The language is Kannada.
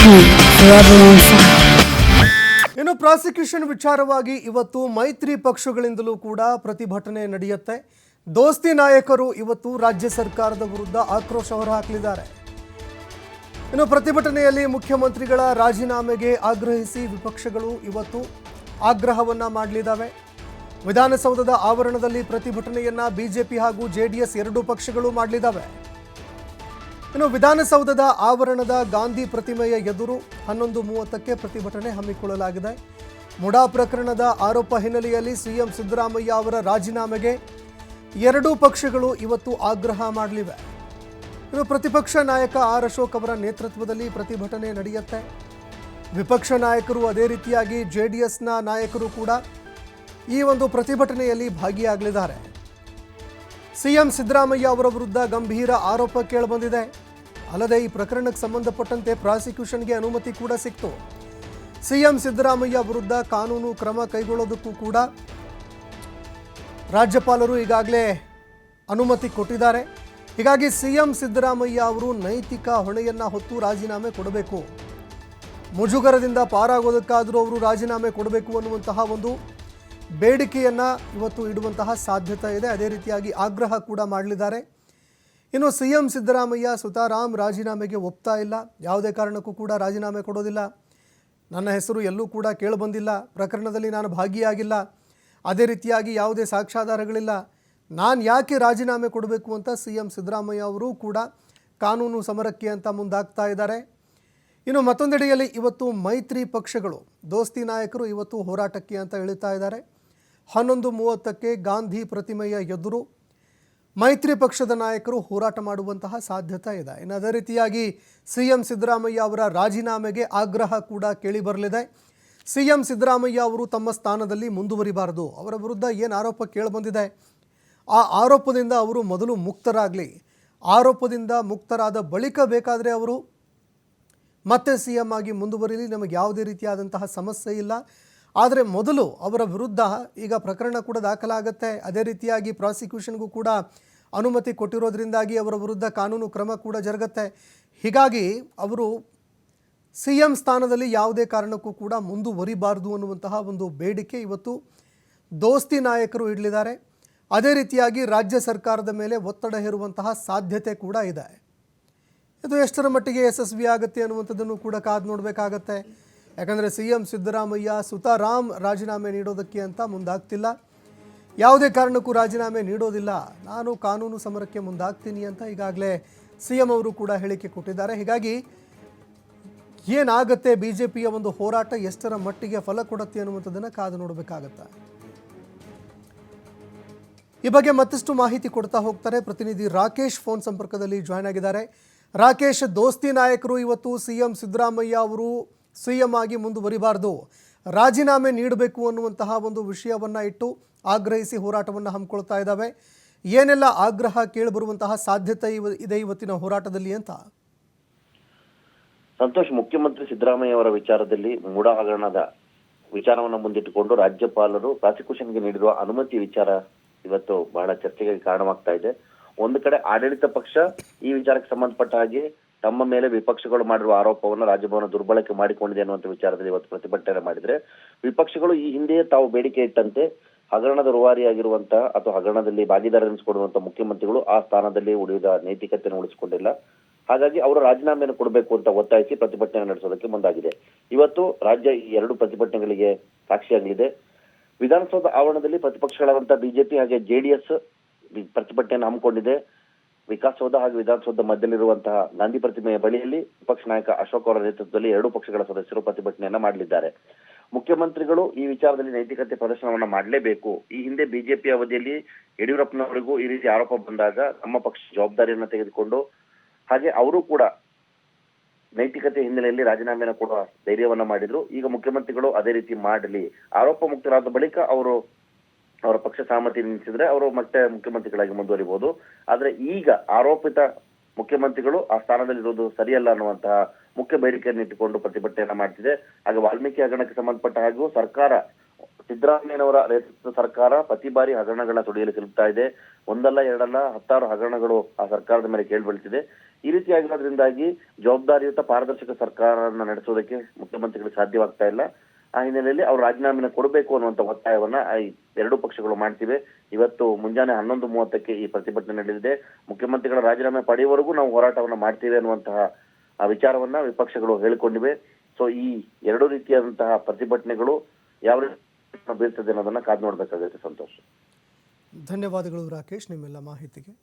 TV, forever on fire. ಇನ್ನು ಪ್ರಾಸಿಕ್ಯೂಷನ್ ವಿಚಾರವಾಗಿ ಇವತ್ತು ಮೈತ್ರಿ ಪಕ್ಷಗಳಿಂದಲೂ ಕೂಡ ಪ್ರತಿಭಟನೆ ನಡೆಯುತ್ತೆ. ದೋಸ್ತಿ ನಾಯಕರು ಇವತ್ತು ರಾಜ್ಯ ಸರ್ಕಾರದ ವಿರುದ್ಧ ಆಕ್ರೋಶ ಹೊರಹಾಕಲಿದ್ದಾರೆ. ಇನ್ನು ಪ್ರತಿಭಟನೆಯಲ್ಲಿ ಮುಖ್ಯಮಂತ್ರಿಗಳ ರಾಜೀನಾಮೆಗೆ ಆಗ್ರಹಿಸಿ ವಿಪಕ್ಷಗಳು ಇವತ್ತು ಆಗ್ರಹವನ್ನ ಮಾಡಲಿದ್ದಾವೆ. ವಿಧಾನಸೌಧದ ಆವರಣದಲ್ಲಿ ಪ್ರತಿಭಟನೆಯನ್ನ ಬಿಜೆಪಿ ಹಾಗೂ ಜೆಡಿಎಸ್ ಎರಡೂ ಪಕ್ಷಗಳು ಮಾಡಲಿದ್ದಾವೆ. ಇನ್ನು ವಿಧಾನಸೌಧದ ಆವರಣದ ಗಾಂಧಿ ಪ್ರತಿಮೆಯ ಎದುರು 11:30ಕ್ಕೆ ಪ್ರತಿಭಟನೆ ಹಮ್ಮಿಕೊಳ್ಳಲಾಗಿದೆ. ಮುಡಾ ಪ್ರಕರಣದ ಆರೋಪ ಹಿನ್ನೆಲೆಯಲ್ಲಿ ಸಿಎಂ ಸಿದ್ದರಾಮಯ್ಯ ಅವರ ರಾಜೀನಾಮೆಗೆ ಎರಡೂ ಪಕ್ಷಗಳು ಇವತ್ತು ಆಗ್ರಹ ಮಾಡಲಿವೆ. ಇನ್ನು ಪ್ರತಿಪಕ್ಷ ನಾಯಕ ಆರ್ ಅಶೋಕ್ ಅವರ ನೇತೃತ್ವದಲ್ಲಿ ಪ್ರತಿಭಟನೆ ನಡೆಯುತ್ತೆ. ವಿಪಕ್ಷ ನಾಯಕರು ಅದೇ ರೀತಿಯಾಗಿ ಜೆಡಿಎಸ್ನ ನಾಯಕರು ಕೂಡ ಈ ಒಂದು ಪ್ರತಿಭಟನೆಯಲ್ಲಿ ಭಾಗಿಯಾಗಲಿದ್ದಾರೆ. ಸಿಎಂ ಸಿದ್ದರಾಮಯ್ಯ ಅವರ ವಿರುದ್ಧ ಗಂಭೀರ ಆರೋಪ ಕೇಳಿಬಂದಿದೆ. ಅಲ್ಲದೆ ಈ ಪ್ರಕರಣಕ್ಕೆ ಸಂಬಂಧಪಟ್ಟಂತೆ ಪ್ರಾಸಿಕ್ಯೂಷನ್ಗೆ ಅನುಮತಿ ಕೂಡ ಸಿಕ್ತು. ಸಿಎಂ ಸಿದ್ದರಾಮಯ್ಯ ವಿರುದ್ಧ ಕಾನೂನು ಕ್ರಮ ಕೈಗೊಳ್ಳೋದಕ್ಕೂ ಕೂಡ ರಾಜ್ಯಪಾಲರು ಈಗಾಗಲೇ ಅನುಮತಿ ಕೊಟ್ಟಿದ್ದಾರೆ. ಹೀಗಾಗಿ ಸಿಎಂ ಸಿದ್ದರಾಮಯ್ಯ ಅವರು ನೈತಿಕ ಹೊಣೆಯನ್ನ ಹೊತ್ತು ರಾಜೀನಾಮೆ ಕೊಡಬೇಕು, ಮುಜುಗರದಿಂದ ಪಾರಾಗೋದಕ್ಕಾದರೂ ಅವರು ರಾಜೀನಾಮೆ ಕೊಡಬೇಕು ಅನ್ನುವಂತಹ ಒಂದು ಬೇಡಿಕೆಯನ್ನು ಇವತ್ತು ಇಡುವಂತಹ ಸಾಧ್ಯತೆ ಇದೆ. ಅದೇ ರೀತಿಯಾಗಿ ಆಗ್ರಹ ಕೂಡ ಮಾಡಲಿದ್ದಾರೆ. ಇನ್ನು ಸಿಎಂ ಸಿದ್ದರಾಮಯ್ಯ ಸುತಾರಾಮ್ ರಾಜೀನಾಮೆಗೆ ಒಪ್ತಾ ಇಲ್ಲ, ಯಾವುದೇ ಕಾರಣಕ್ಕೂ ಕೂಡ ರಾಜೀನಾಮೆ ಕೊಡೋದಿಲ್ಲ, ನನ್ನ ಹೆಸರು ಎಲ್ಲೂ ಕೂಡ ಕೇಳಿಬಂದಿಲ್ಲ, ಪ್ರಕರಣದಲ್ಲಿ ನಾನು ಭಾಗಿಯಾಗಿಲ್ಲ, ಅದೇ ರೀತಿಯಾಗಿ ಯಾವುದೇ ಸಾಕ್ಷ್ಯಾಧಾರಗಳಿಲ್ಲ, ನಾನು ಯಾಕೆ ರಾಜೀನಾಮೆ ಕೊಡಬೇಕು ಅಂತ ಸಿಎಂ ಸಿದ್ದರಾಮಯ್ಯ ಅವರು ಕೂಡ ಕಾನೂನು ಸಮರಕ್ಕೆ ಅಂತ ಮುಂದಾಗ್ತಾ ಇದ್ದಾರೆ. ಇನ್ನು ಮತ್ತೊಂದೆಡೆಯಲ್ಲಿ ಇವತ್ತು ಮೈತ್ರಿ ಪಕ್ಷಗಳು ದೋಸ್ತಿ ನಾಯಕರು ಇವತ್ತು ಹೋರಾಟಕ್ಕೆ ಅಂತ ಇಳಿತಾ ಇದ್ದಾರೆ. 11:30ಕ್ಕೆ ಗಾಂಧಿ ಪ್ರತಿಮೆಯ ಎದುರು ಮೈತ್ರಿ ಪಕ್ಷದ ನಾಯಕರು ಹೋರಾಟ ಮಾಡುವಂತಹ ಸಾಧ್ಯತೆ ಇದೆ. ಇನ್ನು ಅದೇ ರೀತಿಯಾಗಿ ಸಿಎಂ ಸಿದ್ದರಾಮಯ್ಯ ಅವರ ರಾಜೀನಾಮೆಗೆ ಆಗ್ರಹ ಕೂಡ ಕೇಳಿಬರಲಿದೆ. ಸಿಎಂ ಸಿದ್ದರಾಮಯ್ಯ ಅವರು ತಮ್ಮ ಸ್ಥಾನದಲ್ಲಿ ಮುಂದುವರಿಬಾರದು, ಅವರ ವಿರುದ್ಧ ಏನು ಆರೋಪ ಕೇಳಿಬಂದಿದೆ ಆ ಆರೋಪದಿಂದ ಅವರು ಮೊದಲು ಮುಕ್ತರಾಗಲಿ, ಆರೋಪದಿಂದ ಮುಕ್ತರಾದ ಬಳಿಕ ಬೇಕಾದರೆ ಅವರು ಮತ್ತೆ ಸಿಎಂ ಆಗಿ ಮುಂದುವರಿಲಿ, ನಮಗೆ ಯಾವುದೇ ರೀತಿಯಾದಂತಹ ಸಮಸ್ಯೆ ಇಲ್ಲ. ಆದರೆ ಮೊದಲು ಅವರ ವಿರುದ್ಧ ಈಗ ಪ್ರಕರಣ ಕೂಡ ದಾಖಲಾಗುತ್ತೆ. ಅದೇ ರೀತಿಯಾಗಿ ಪ್ರಾಸಿಕ್ಯೂಷನ್ಗೂ ಕೂಡ ಅನುಮತಿ ಕೊಟ್ಟಿರೋದ್ರಿಂದಾಗಿ ಅವರ ವಿರುದ್ಧ ಕಾನೂನು ಕ್ರಮ ಕೂಡ ಜರುಗುತ್ತೆ. ಹೀಗಾಗಿ ಅವರು ಸಿಎಂ ಸ್ಥಾನದಲ್ಲಿ ಯಾವುದೇ ಕಾರಣಕ್ಕೂ ಕೂಡ ಮುಂದುವರಿಬಾರದು ಅನ್ನುವಂತಹ ಒಂದು ಬೇಡಿಕೆ ಇವತ್ತು ದೋಸ್ತಿ ನಾಯಕರು ಇಡಲಿದ್ದಾರೆ. ಅದೇ ರೀತಿಯಾಗಿ ರಾಜ್ಯ ಸರ್ಕಾರದ ಮೇಲೆ ಒತ್ತಡ ಹೇರುವಂತಹ ಸಾಧ್ಯತೆ ಕೂಡ ಇದೆ. ಇದು ಎಷ್ಟರ ಮಟ್ಟಿಗೆ ಯಶಸ್ವಿ ಆಗುತ್ತೆ ಅನ್ನುವಂಥದ್ದನ್ನು ಕೂಡ ಕಾದು ನೋಡಬೇಕಾಗತ್ತೆ. ಯಾಕಂದರೆ ಸಿಎಂ ಸಿದ್ದರಾಮಯ್ಯ ಸುತಾರಾಮ್ ರಾಜೀನಾಮೆ ನೀಡೋದಕ್ಕೆ ಅಂತ ಮುಂದಾಗ್ತಿಲ್ಲ, ಯಾವುದೇ ಕಾರಣಕ್ಕೂ ರಾಜೀನಾಮೆ ನೀಡೋದಿಲ್ಲ, ನಾನು ಕಾನೂನು ಸಮರಕ್ಕೆ ಮುಂದಾಗ್ತೀನಿ ಅಂತ ಈಗಾಗಲೇ ಸಿಎಂ ಅವರು ಕೂಡ ಹೇಳಿಕೆ ಕೊಟ್ಟಿದ್ದಾರೆ. ಹೀಗಾಗಿ ಏನಾಗುತ್ತೆ, ಬಿ ಜೆ ಪಿಯ ಒಂದು ಹೋರಾಟ ಎಷ್ಟರ ಮಟ್ಟಿಗೆ ಫಲ ಕೊಡುತ್ತೆ ಅನ್ನುವಂಥದ್ದನ್ನು ಕಾದು ನೋಡಬೇಕಾಗತ್ತೆ. ಈ ಬಗ್ಗೆ ಮತ್ತಷ್ಟು ಮಾಹಿತಿ ಕೊಡ್ತಾ ಹೋಗ್ತಾರೆ ಪ್ರತಿನಿಧಿ ರಾಕೇಶ್ ಫೋನ್ ಸಂಪರ್ಕದಲ್ಲಿ ಜಾಯ್ನ್ ಆಗಿದ್ದಾರೆ. ರಾಕೇಶ್, ದೋಸ್ತಿ ನಾಯಕರು ಇವತ್ತು ಸಿಎಂ ಸಿದ್ದರಾಮಯ್ಯ ಅವರು ಸಿಎಂ ಆಗಿ ಮುಂದುವರಿಬಾರದು, ರಾಜೀನಾಮೆ ನೀಡಬೇಕು ಅನ್ನುವಂತಹ ಒಂದು ವಿಷಯವನ್ನು ಇಟ್ಟು ಆಗ್ರಹಿಸಿ ಹೋರಾಟವನ್ನು ಹಮ್ಮಿಕೊಳ್ತಾ ಇದ್ದಾವೆ. ಏನೆಲ್ಲ ಆಗ್ರಹ ಕೇಳಿಬರುವಂತಹ ಸಾಧ್ಯತೆ ಇದೆ ಇವತ್ತಿನ ಹೋರಾಟದಲ್ಲಿ ಅಂತ? ಸಂತೋಷ್, ಮುಖ್ಯಮಂತ್ರಿ ಸಿದ್ದರಾಮಯ್ಯ ಅವರ ವಿಚಾರದಲ್ಲಿ ಮೂಡಾ ಹಗರಣದ ವಿಚಾರವನ್ನು ಮುಂದಿಟ್ಟುಕೊಂಡು ರಾಜ್ಯಪಾಲರು ಪ್ರಾಸಿಕ್ಯೂಷನ್ಗೆ ನೀಡಿರುವ ಅನುಮತಿ ವಿಚಾರ ಇವತ್ತು ಬಹಳ ಚರ್ಚೆಗೆ ಕಾರಣವಾಗ್ತಾ ಇದೆ. ಒಂದು ಕಡೆ ಆಡಳಿತ ಪಕ್ಷ ಈ ವಿಚಾರಕ್ಕೆ ಸಂಬಂಧಪಟ್ಟ ಹಾಗೆ ತಮ್ಮ ಮೇಲೆ ವಿಪಕ್ಷಗಳು ಮಾಡಿರುವ ಆರೋಪವನ್ನು ರಾಜಭವನ ದುರ್ಬಳಕೆ ಮಾಡಿಕೊಂಡಿದೆ ಅನ್ನುವಂಥ ವಿಚಾರದಲ್ಲಿ ಇವತ್ತು ಪ್ರತಿಭಟನೆ ಮಾಡಿದ್ರೆ, ವಿಪಕ್ಷಗಳು ಈ ಹಿಂದೆಯೇ ತಾವು ಬೇಡಿಕೆ ಇಟ್ಟಂತೆ ಹಗರಣದ ರೂವಾರಿಯಾಗಿರುವಂತಹ ಅಥವಾ ಹಗರಣದಲ್ಲಿ ಭಾಗಿದಾರರೆನಿಸಿಕೊಳ್ಳುವಂತಹ ಮುಖ್ಯಮಂತ್ರಿಗಳು ಆ ಸ್ಥಾನದಲ್ಲಿ ಉಳಿದ ನೈತಿಕತೆಯನ್ನು ಉಳಿಸಿಕೊಂಡಿಲ್ಲ. ಹಾಗಾಗಿ ಅವರು ರಾಜೀನಾಮೆಯನ್ನು ಕೊಡಬೇಕು ಅಂತ ಒತ್ತಾಯಿಸಿ ಪ್ರತಿಭಟನೆ ನಡೆಸೋದಕ್ಕೆ ಮುಂದಾಗಿದೆ. ಇವತ್ತು ರಾಜ್ಯ ಈ ಎರಡು ಪ್ರತಿಭಟನೆಗಳಿಗೆ ಸಾಕ್ಷಿಯಾಗಲಿದೆ. ವಿಧಾನಸೌಧ ಆವರಣದಲ್ಲಿ ಪ್ರತಿಪಕ್ಷಗಳಾದಂತಹ ಬಿಜೆಪಿ ಹಾಗೆ ಜೆಡಿಎಸ್ ಪ್ರತಿಭಟನೆಯನ್ನು ಹಮ್ಮಿಕೊಂಡಿದೆ. ವಿಕಾಸಸೌಧ ಹಾಗೂ ವಿಧಾನಸೌಧ ಮಧ್ಯದಲ್ಲಿರುವಂತಹ ಗಾಂಧಿ ಪ್ರತಿಮೆಯ ಬಳಿಯಲ್ಲಿ ವಿಪಕ್ಷ ನಾಯಕ ಅಶೋಕ್ ಅವರ ನೇತೃತ್ವದಲ್ಲಿ ಎರಡೂ ಪಕ್ಷಗಳ ಸದಸ್ಯರು ಪ್ರತಿಭಟನೆಯನ್ನ ಮಾಡಲಿದ್ದಾರೆ. ಮುಖ್ಯಮಂತ್ರಿಗಳು ಈ ವಿಚಾರದಲ್ಲಿ ನೈತಿಕತೆ ಪ್ರದರ್ಶನವನ್ನ ಮಾಡಲೇಬೇಕು. ಈ ಹಿಂದೆ ಬಿಜೆಪಿ ಅವಧಿಯಲ್ಲಿ ಯಡಿಯೂರಪ್ಪನವರಿಗೂ ಈ ರೀತಿ ಆರೋಪ ಬಂದಾಗ ನಮ್ಮ ಪಕ್ಷ ಜವಾಬ್ದಾರಿಯನ್ನ ತೆಗೆದುಕೊಂಡು ಹಾಗೆ ಅವರು ಕೂಡ ನೈತಿಕತೆ ಹಿನ್ನೆಲೆಯಲ್ಲಿ ರಾಜೀನಾಮೆಯನ್ನು ಕೊಡುವ ಧೈರ್ಯವನ್ನ ಮಾಡಿದ್ರು. ಈಗ ಮುಖ್ಯಮಂತ್ರಿಗಳು ಅದೇ ರೀತಿ ಮಾಡಲಿ, ಆರೋಪ ಮುಕ್ತರಾದ ಬಳಿಕ ಅವರು ಅವರ ಪಕ್ಷ ಸಹಮತಿ ನಿಲ್ಲಿಸಿದ್ರೆ ಅವರು ಮತ್ತೆ ಮುಖ್ಯಮಂತ್ರಿಗಳಾಗಿ ಮುಂದುವರಿಬಹುದು. ಆದ್ರೆ ಈಗ ಆರೋಪಿತ ಮುಖ್ಯಮಂತ್ರಿಗಳು ಆ ಸ್ಥಾನದಲ್ಲಿರೋದು ಸರಿಯಲ್ಲ ಅನ್ನುವಂತಹ ಮುಖ್ಯ ಬೇಡಿಕೆಯನ್ನು ಇಟ್ಟುಕೊಂಡು ಪ್ರತಿಭಟನೆಯನ್ನ ಮಾಡ್ತಿದೆ. ಹಾಗೆ ವಾಲ್ಮೀಕಿ ಹಗರಣಕ್ಕೆ ಸಂಬಂಧಪಟ್ಟ ಹಾಗೂ ಸರ್ಕಾರ ಸಿದ್ದರಾಮಯ್ಯನವರ ನೇತೃತ್ವದ ಸರ್ಕಾರ ಪ್ರತಿ ಬಾರಿ ಹಗರಣಗಳನ್ನ ಸುಳಿಯಲು ಸಿಲುಕ್ತಾ ಇದೆ. ಒಂದಲ್ಲ ಎರಡಲ್ಲ 10 ಹಗರಣಗಳು ಆ ಸರ್ಕಾರದ ಮೇಲೆ ಕೇಳಿಬೀಳ್ತಿದೆ. ಈ ರೀತಿಯಾಗಿರೋದ್ರಿಂದಾಗಿ ಜವಾಬ್ದಾರಿಯುತ ಪಾರದರ್ಶಕ ಸರ್ಕಾರವನ್ನ ನಡೆಸೋದಕ್ಕೆ ಮುಖ್ಯಮಂತ್ರಿಗಳಿಗೆ ಸಾಧ್ಯವಾಗ್ತಾ ಇಲ್ಲ. ಆ ಹಿನ್ನೆಲೆಯಲ್ಲಿ ಅವರು ರಾಜೀನಾಮೆನ ಕೊಡಬೇಕು ಅನ್ನುವಂತ ಒತ್ತಾಯವನ್ನ ಈ ಎರಡೂ ಪಕ್ಷಗಳು ಮಾಡ್ತಿವೆ. ಇವತ್ತು ಮುಂಜಾನೆ 11:30ಕ್ಕೆ ಈ ಪ್ರತಿಭಟನೆ ನಡೆದಿದೆ. ಮುಖ್ಯಮಂತ್ರಿಗಳ ರಾಜೀನಾಮೆ ಪಡೆಯುವವರೆಗೂ ನಾವು ಹೋರಾಟವನ್ನ ಮಾಡ್ತೀವಿ ಅನ್ನುವಂತಹ ಆ ವಿಚಾರವನ್ನ ವಿಪಕ್ಷಗಳು ಹೇಳಿಕೊಂಡಿವೆ. ಸೊ ಈ ಎರಡೂ ರೀತಿಯಾದಂತಹ ಪ್ರತಿಭಟನೆಗಳು ಯಾವ ರೀತಿ ಬೀಳ್ತದೆ ಅನ್ನೋದನ್ನ ಕಾದು ನೋಡ್ಬೇಕಾಗುತ್ತೆ. ಸಂತೋಷ್, ಧನ್ಯವಾದಗಳು ರಾಕೇಶ್ ನಿಮ್ಮೆಲ್ಲ ಮಾಹಿತಿಗೆ.